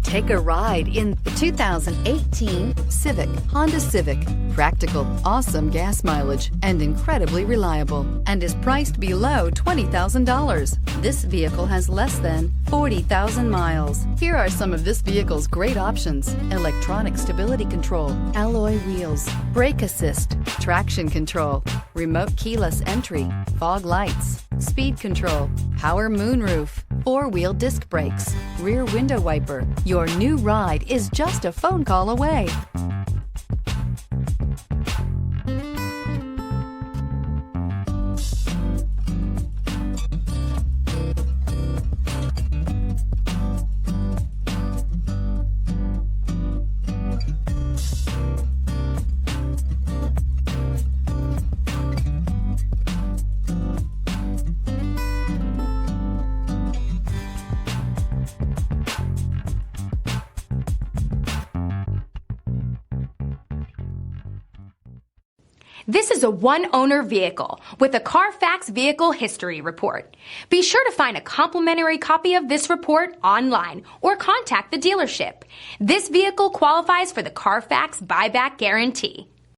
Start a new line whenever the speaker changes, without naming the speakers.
Take a ride in the 2018 Civic, Honda Civic. Practical, awesome gas mileage, and incredibly reliable, and is priced below $20,000. This vehicle has less than 40,000 miles. Here are some of this vehicle's great options: electronic stability control, alloy wheels, brake assist, traction control, remote keyless entry, fog lights, speed control, power moonroof, four-wheel disc brakes, rear window wiper. Your new ride is just a phone call away.
This is a one-owner vehicle with a Carfax Vehicle History Report. Be sure to find a complimentary copy of this report online or contact the dealership. This vehicle qualifies for the Carfax Buyback Guarantee.